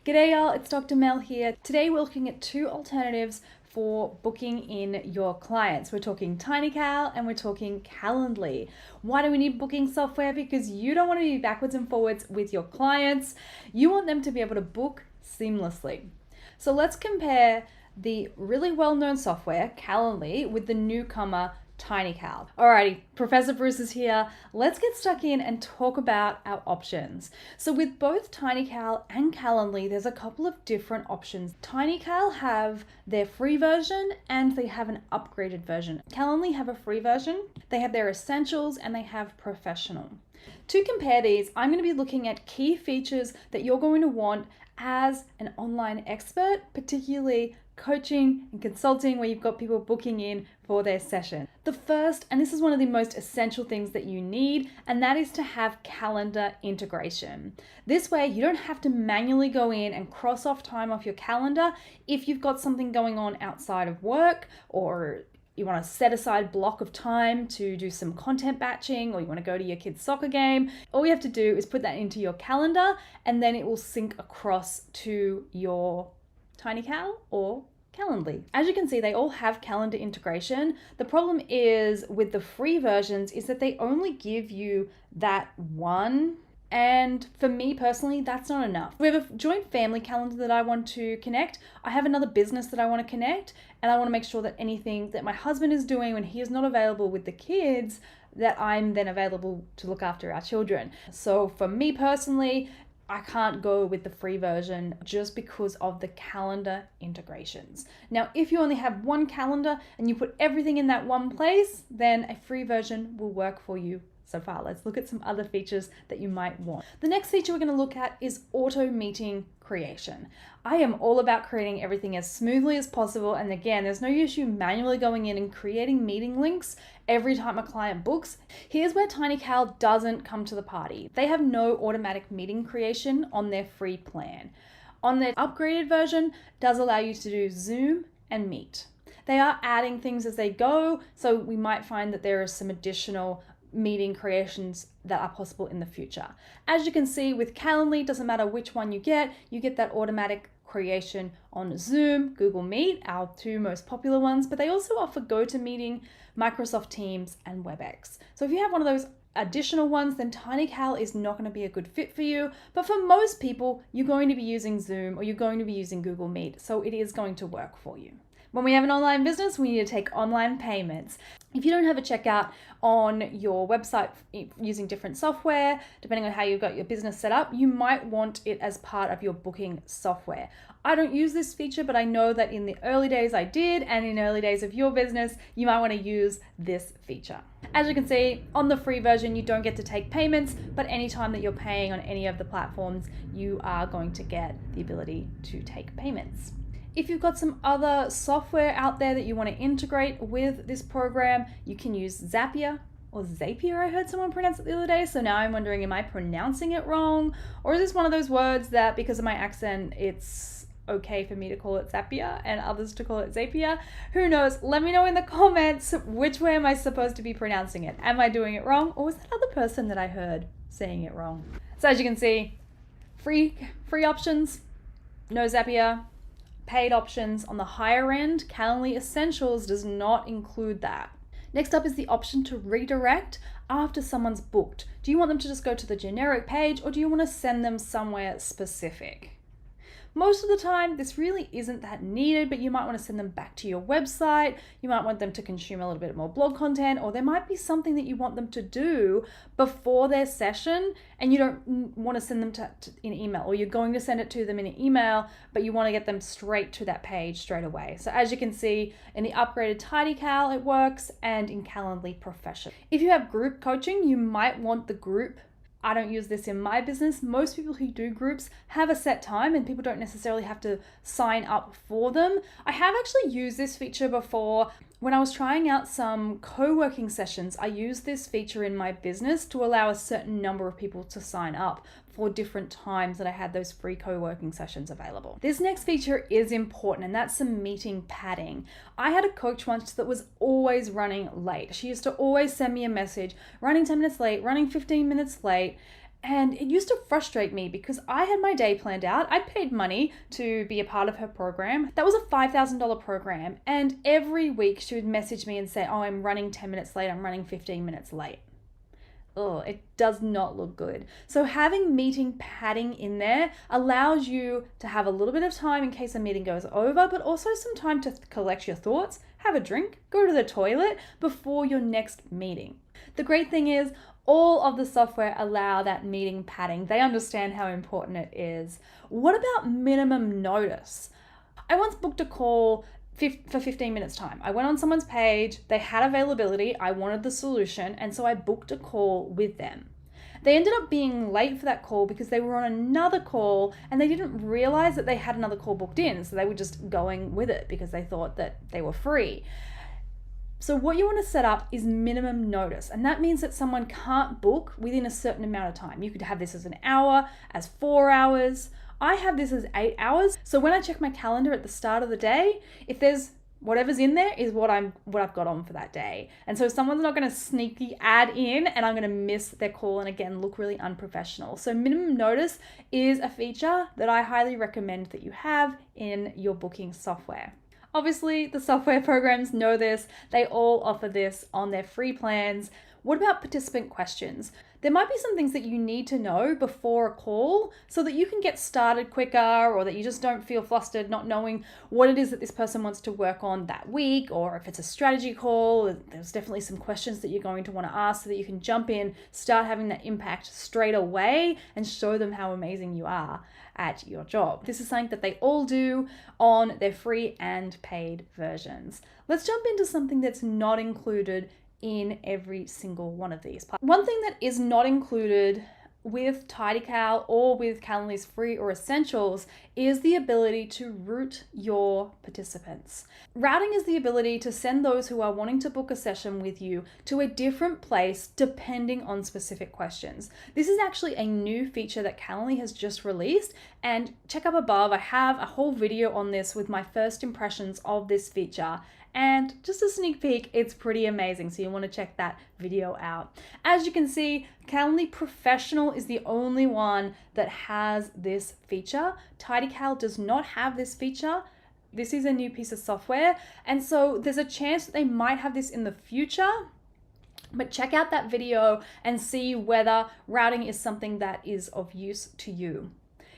G'day y'all, it's Dr. Mel here. Today we're looking at two alternatives for booking in your clients. We're talking TidyCal and we're talking Calendly. Why do we need booking software? Because you don't want to be backwards and forwards with your clients. You want them to be able to book seamlessly. So let's compare the really well-known software, Calendly, with the newcomer, TidyCal. Alrighty, Professor Bruce is here. Let's get stuck in and talk about our options. So with both TidyCal and Calendly, there's a couple of different options. TidyCal have their free version and they have an upgraded version. Calendly have a free version, they have their essentials, and they have professional. To compare these, I'm going to be looking at key features that you're going to want as an online expert, particularly coaching and consulting where you've got people booking in for their session. The first, and this is one of the most essential things that you need, and that is to have calendar integration. This way you don't have to manually go in and cross off time off your calendar if you've got something going on outside of work, or you want to set aside block of time to do some content batching, or you want to go to your kid's soccer game. All you have to do is put that into your calendar and then it will sync across to your TidyCal or Calendly. As you can see, they all have calendar integration. The problem is with the free versions is that they only give you that one. And for me personally, that's not enough. We have a joint family calendar that I want to connect. I have another business that I want to connect, and I want to make sure that anything that my husband is doing when he is not available with the kids, that I'm then available to look after our children. So for me personally, I can't go with the free version just because of the calendar integrations. Now, if you only have one calendar and you put everything in that one place, then a free version will work for you so far. Let's look at some other features that you might want. The next feature we're going to look at is auto meeting creation. I am all about creating everything as smoothly as possible. And again, there's no issue manually going in and creating meeting links every time a client books. Here's where TidyCal doesn't come to the party. They have no automatic meeting creation on their free plan. On their upgraded version, does allow you to do Zoom and Meet. They are adding things as they go, so we might find that there are some additional meeting creations that are possible in the future. As you can see with Calendly, it doesn't matter which one you get that automatic creation on Zoom, Google Meet, our two most popular ones, but they also offer GoToMeeting, Microsoft Teams, and WebEx. So if you have one of those additional ones, then TidyCal is not going to be a good fit for you. But for most people, you're going to be using Zoom or you're going to be using Google Meet, so it is going to work for you. When we have an online business, we need to take online payments. If you don't have a checkout on your website using different software, depending on how you've got your business set up, you might want it as part of your booking software. I don't use this feature, but I know that in the early days I did, and in early days of your business, you might want to use this feature. As you can see, on the free version, you don't get to take payments, but anytime that you're paying on any of the platforms, you are going to get the ability to take payments. If you've got some other software out there that you want to integrate with this program, you can use Zapier or Zapier. I heard someone pronounce it the other day, so now I'm wondering, am I pronouncing it wrong? Or is this one of those words that because of my accent, it's okay for me to call it Zapier and others to call it Zapier? Who knows? Let me know in the comments, which way am I supposed to be pronouncing it? Am I doing it wrong? Or was that other person that I heard saying it wrong? So as you can see, free options, no Zapier. Paid options on the higher end, Calendly Essentials does not include that. Next up is the option to redirect after someone's booked. Do you want them to just go to the generic page, or do you want to send them somewhere specific? Most of the time, this really isn't that needed, but you might want to send them back to your website. You might want them to consume a little bit more blog content, or there might be something that you want them to do before their session and you don't want to send them in email, or you're going to send it to them in an email, but you want to get them straight to that page straight away. So as you can see, in the upgraded TidyCal, it works, and in Calendly Professional. If you have group coaching, you might want the group. I don't use this in my business. Most people who do groups have a set time and people don't necessarily have to sign up for them. I have actually used this feature before. When I was trying out some co-working sessions, I used this feature in my business to allow a certain number of people to sign up for different times that I had those free co-working sessions available. This next feature is important, and that's some meeting padding. I had a coach once that was always running late. She used to always send me a message, running 10 minutes late, running 15 minutes late, And it used to frustrate me because I had my day planned out. I'd paid money to be a part of her program. That was a $5,000 program. And every week she would message me and say, oh, I'm running 10 minutes late. I'm running 15 minutes late. Oh, it does not look good. So having meeting padding in there allows you to have a little bit of time in case a meeting goes over, but also some time to collect your thoughts, have a drink, go to the toilet before your next meeting. The great thing is all of the software allow that meeting padding. They understand how important it is. What about minimum notice? I once booked a call for 15 minutes time. I went on someone's page, they had availability, I wanted the solution, and so I booked a call with them. They ended up being late for that call because they were on another call and they didn't realize that they had another call booked in, so they were just going with it because they thought that they were free. So what you want to set up is minimum notice, and that means that someone can't book within a certain amount of time. You could have this as an hour, as 4 hours. I have this as 8 hours. So when I check my calendar at the start of the day, if there's whatever's in there is what I've got on for that day. And so someone's not going to sneaky add in and I'm going to miss their call and again look really unprofessional. So minimum notice is a feature that I highly recommend that you have in your booking software. Obviously, the software programs know this. They all offer this on their free plans. What about participant questions? There might be some things that you need to know before a call so that you can get started quicker, or that you just don't feel flustered not knowing what it is that this person wants to work on that week, or if it's a strategy call, there's definitely some questions that you're going to want to ask so that you can jump in, start having that impact straight away and show them how amazing you are at your job. This is something that they all do on their free and paid versions. Let's jump into something that's not included in every single one of these. One thing that is not included with TidyCal or with Calendly's free or essentials is the ability to route your participants. Routing is the ability to send those who are wanting to book a session with you to a different place depending on specific questions. This is actually a new feature that Calendly has just released, and check up above, I have a whole video on this with my first impressions of this feature. And just a sneak peek, it's pretty amazing. So you want to check that video out. As you can see, Calendly Professional is the only one that has this feature. TidyCal does not have this feature. This is a new piece of software. And so there's a chance that they might have this in the future. But check out that video and see whether routing is something that is of use to you.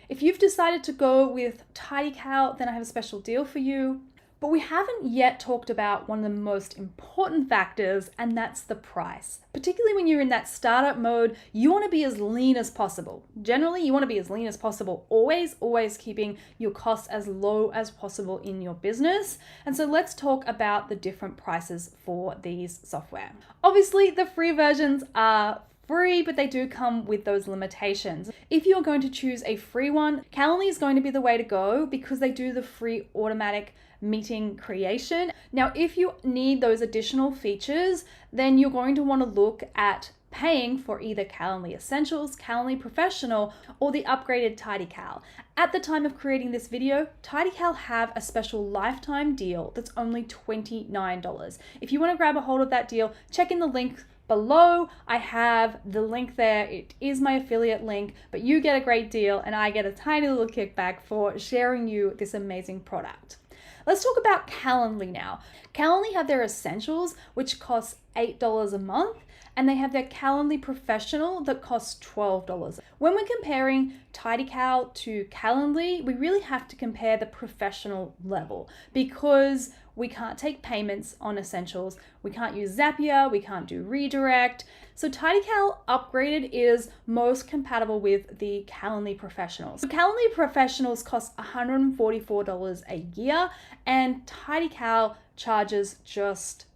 If you've decided to go with TidyCal, then I have a special deal for you. But we haven't yet talked about one of the most important factors, and that's the price. Particularly when you're in that startup mode, you want to be as lean as possible. Generally, you want to be as lean as possible, always keeping your costs as low as possible in your business. And so let's talk about the different prices for these software. Obviously, the free versions are free, but they do come with those limitations. If you're going to choose a free one, Calendly is going to be the way to go because they do the free automatic meeting creation. Now, if you need those additional features, then you're going to want to look at paying for either Calendly Essentials, Calendly Professional, or the upgraded TidyCal. At the time of creating this video, TidyCal have a special lifetime deal that's only $29. If you want to grab a hold of that deal, check in the link below. I have the link there. It is my affiliate link, but you get a great deal and I get a tiny little kickback for sharing you this amazing product. Let's talk about Calendly now. Calendly have their Essentials, which costs $8 a month, and they have their Calendly Professional that costs $12. When we're comparing TidyCal to Calendly, we really have to compare the professional level because we can't take payments on Essentials. We can't use Zapier. We can't do redirect. So TidyCal Upgraded is most compatible with the Calendly Professionals. So Calendly Professionals cost $144 a year, and TidyCal charges just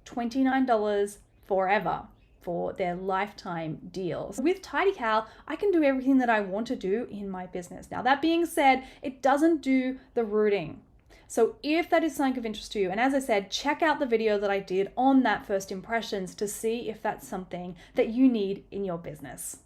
$29 forever for their lifetime deals. With TidyCal, I can do everything that I want to do in my business. Now, that being said, it doesn't do the routing. So if that is something of interest to you, and as I said, check out the video that I did on that first impressions to see if that's something that you need in your business.